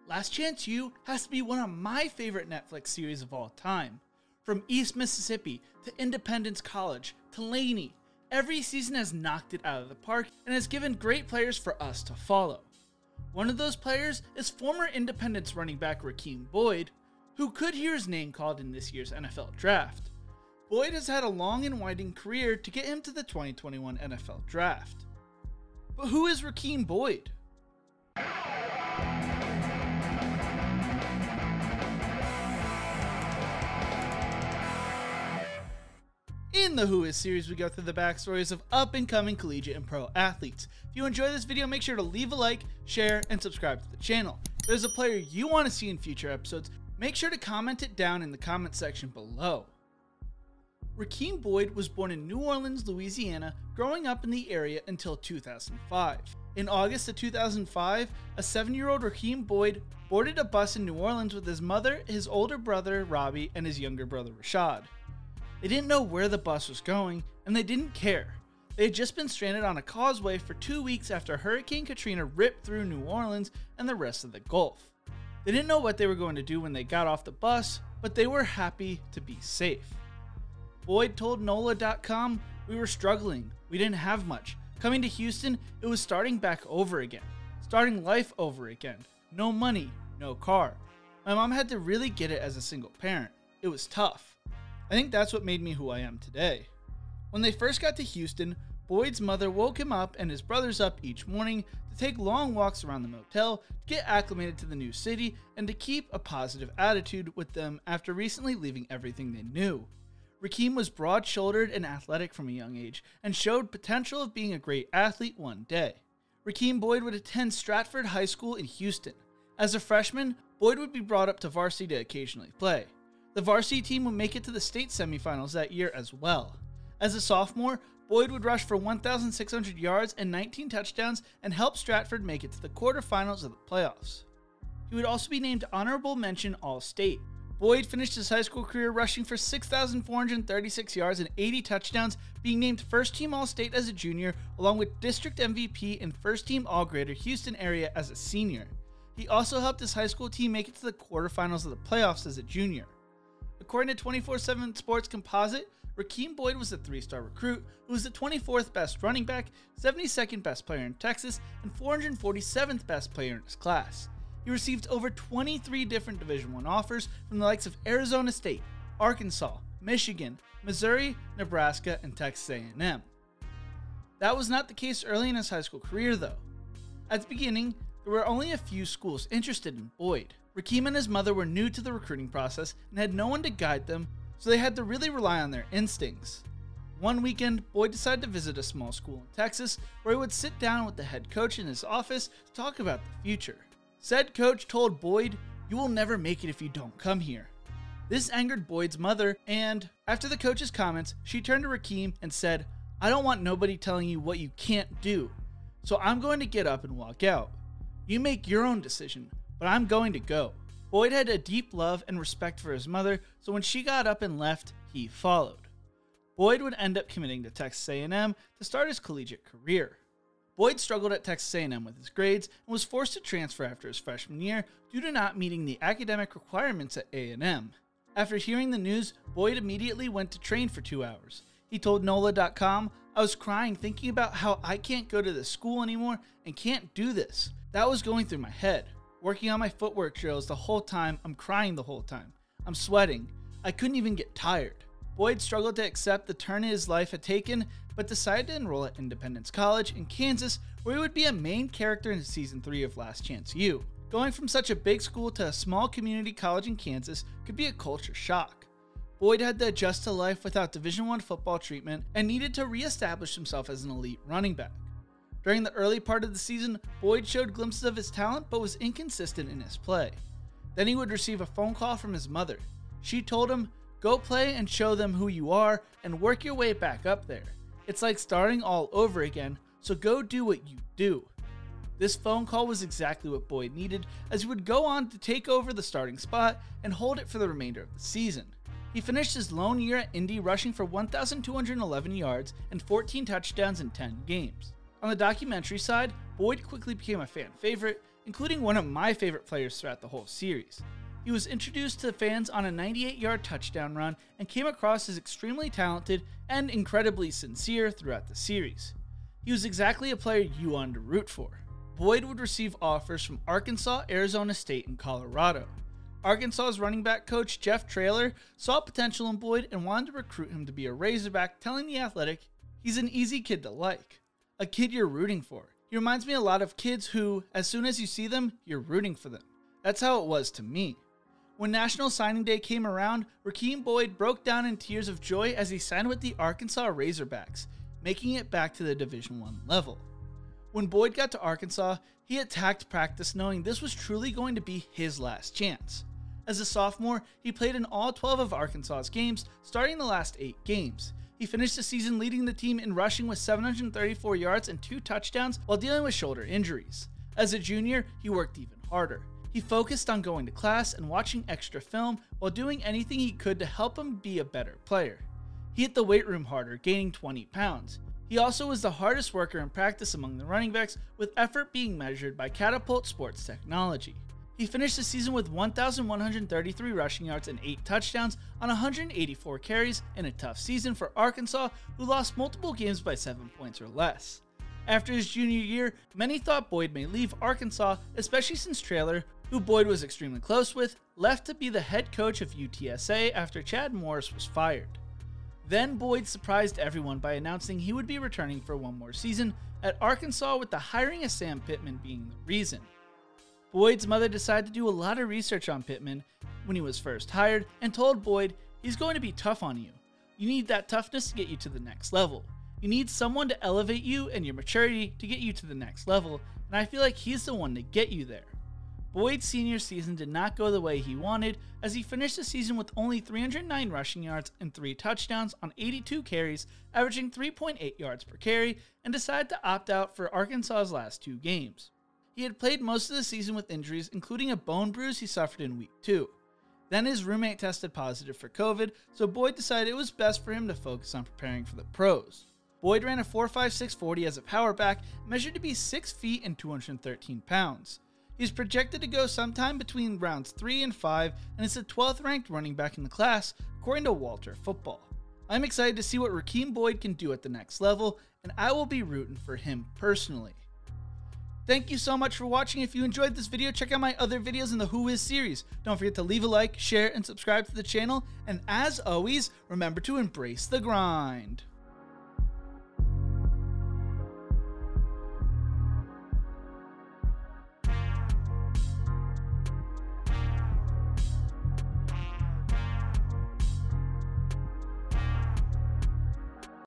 Last Chance U has to be one of my favorite Netflix series of all time. From East Mississippi to Independence College to Laney, every season has knocked it out of the park and has given great players for us to follow. One of those players is former Independence running back Rakeem Boyd, who could hear his name called in this year's NFL Draft. Boyd has had a long and winding career to get him to the 2021 NFL Draft. But who is Rakeem Boyd? In the Who Is series, we go through the backstories of up-and-coming collegiate and pro athletes. If you enjoy this video, make sure to leave a like, share, and subscribe to the channel. If there's a player you want to see in future episodes, make sure to comment it down in the comment section below. Rakeem Boyd was born in New Orleans, Louisiana, growing up in the area until 2005. In August of 2005, a 7-year-old Rakeem Boyd boarded a bus in New Orleans with his mother, his older brother Robbie, and his younger brother Rashad. They didn't know where the bus was going, and they didn't care. They had just been stranded on a causeway for 2 weeks after Hurricane Katrina ripped through New Orleans and the rest of the Gulf. They didn't know what they were going to do when they got off the bus, but they were happy to be safe. Boyd told NOLA.com, "We were struggling, we didn't have much. Coming to Houston, it was starting back over again. Starting life over again. No money, no car. My mom had to really get it as a single parent. It was tough. I think that's what made me who I am today." When they first got to Houston, Boyd's mother woke him up and his brothers up each morning to take long walks around the motel, to get acclimated to the new city, and to keep a positive attitude with them after recently leaving everything they knew. Rakeem was broad-shouldered and athletic from a young age, and showed potential of being a great athlete one day. Rakeem Boyd would attend Stratford High School in Houston. As a freshman, Boyd would be brought up to varsity to occasionally play. The varsity team would make it to the state semifinals that year as well. As a sophomore, Boyd would rush for 1,600 yards and 19 touchdowns and help Stratford make it to the quarterfinals of the playoffs. He would also be named Honorable Mention All-State. Boyd finished his high school career rushing for 6,436 yards and 80 touchdowns, being named First Team All-State as a junior, along with District MVP and First Team All-Greater Houston area as a senior. He also helped his high school team make it to the quarterfinals of the playoffs as a junior. According to 24/7 Sports Composite, Rakeem Boyd was a 3-star recruit who was the 24th best running back, 72nd best player in Texas, and 447th best player in his class. He received over 23 different Division I offers from the likes of Arizona State, Arkansas, Michigan, Missouri, Nebraska, and Texas A&M. That was not the case early in his high school career though. At the beginning, there were only a few schools interested in Boyd. Rakeem and his mother were new to the recruiting process and had no one to guide them, so they had to really rely on their instincts. One weekend, Boyd decided to visit a small school in Texas where he would sit down with the head coach in his office to talk about the future. Said coach told Boyd, "You will never make it if you don't come here." This angered Boyd's mother, and after the coach's comments, she turned to Rakeem and said, "I don't want nobody telling you what you can't do, so I'm going to get up and walk out. You make your own decision, but I'm going to go." Boyd had a deep love and respect for his mother, so when she got up and left, he followed. Boyd would end up committing to Texas A&M to start his collegiate career. Boyd struggled at Texas A&M with his grades and was forced to transfer after his freshman year due to not meeting the academic requirements at A&M. After hearing the news, Boyd immediately went to train for 2 hours. He told NOLA.com, "I was crying thinking about how I can't go to this school anymore and can't do this. That was going through my head. Working on my footwork drills the whole time, I'm crying the whole time. I'm sweating. I couldn't even get tired." Boyd struggled to accept the turn his life had taken, but decided to enroll at Independence College in Kansas, where he would be a main character in Season 3 of Last Chance U. Going from such a big school to a small community college in Kansas could be a culture shock. Boyd had to adjust to life without Division I football treatment and needed to re-establish himself as an elite running back. During the early part of the season, Boyd showed glimpses of his talent but was inconsistent in his play. Then he would receive a phone call from his mother. She told him, "Go play and show them who you are and work your way back up there. It's like starting all over again, so go do what you do." This phone call was exactly what Boyd needed, as he would go on to take over the starting spot and hold it for the remainder of the season. He finished his lone year at Indy rushing for 1,211 yards and 14 touchdowns in 10 games. On the documentary side, Boyd quickly became a fan favorite, including one of my favorite players throughout the whole series. He was introduced to fans on a 98-yard touchdown run and came across as extremely talented and incredibly sincere throughout the series. He was exactly a player you wanted to root for. Boyd would receive offers from Arkansas, Arizona State, and Colorado. Arkansas's running back coach Jeff Traylor saw potential in Boyd and wanted to recruit him to be a Razorback, telling The Athletic, "He's an easy kid to like. A kid you're rooting for. He reminds me a lot of kids who, as soon as you see them, you're rooting for them." That's how it was to me. When National Signing Day came around, Rakeem Boyd broke down in tears of joy as he signed with the Arkansas Razorbacks, making it back to the Division I level. When Boyd got to Arkansas, he attacked practice knowing this was truly going to be his last chance. As a sophomore, he played in all 12 of Arkansas's games, starting the last 8 games. He finished the season leading the team in rushing with 734 yards and 2 touchdowns while dealing with shoulder injuries. As a junior, he worked even harder. He focused on going to class and watching extra film while doing anything he could to help him be a better player. He hit the weight room harder, gaining 20 pounds. He also was the hardest worker in practice among the running backs, with effort being measured by Catapult Sports Technology. He finished the season with 1,133 rushing yards and 8 touchdowns on 184 carries in a tough season for Arkansas, who lost multiple games by 7 points or less. After his junior year, many thought Boyd may leave Arkansas, especially since Traylor, who Boyd was extremely close with, left to be the head coach of UTSA after Chad Morris was fired. Then Boyd surprised everyone by announcing he would be returning for one more season at Arkansas, with the hiring of Sam Pittman being the reason. Boyd's mother decided to do a lot of research on Pittman when he was first hired and told Boyd, "He's going to be tough on you. You need that toughness to get you to the next level. You need someone to elevate you and your maturity to get you to the next level, and I feel like he's the one to get you there." Boyd's senior season did not go the way he wanted, as he finished the season with only 309 rushing yards and 3 touchdowns on 82 carries, averaging 3.8 yards per carry, and decided to opt out for Arkansas's last 2 games. He had played most of the season with injuries, including a bone bruise he suffered in week 2. Then his roommate tested positive for COVID, so Boyd decided it was best for him to focus on preparing for the pros. Boyd ran a 4.56 40 as a power back, measured to be 6 feet and 213 pounds. He's projected to go sometime between rounds 3 and 5, and is the 12th ranked running back in the class, according to Walter Football. I'm excited to see what Rakeem Boyd can do at the next level, and I will be rooting for him personally. Thank you so much for watching. If you enjoyed this video, check out my other videos in the Who Is series. Don't forget to leave a like, share, and subscribe to the channel. And as always, remember to embrace the grind.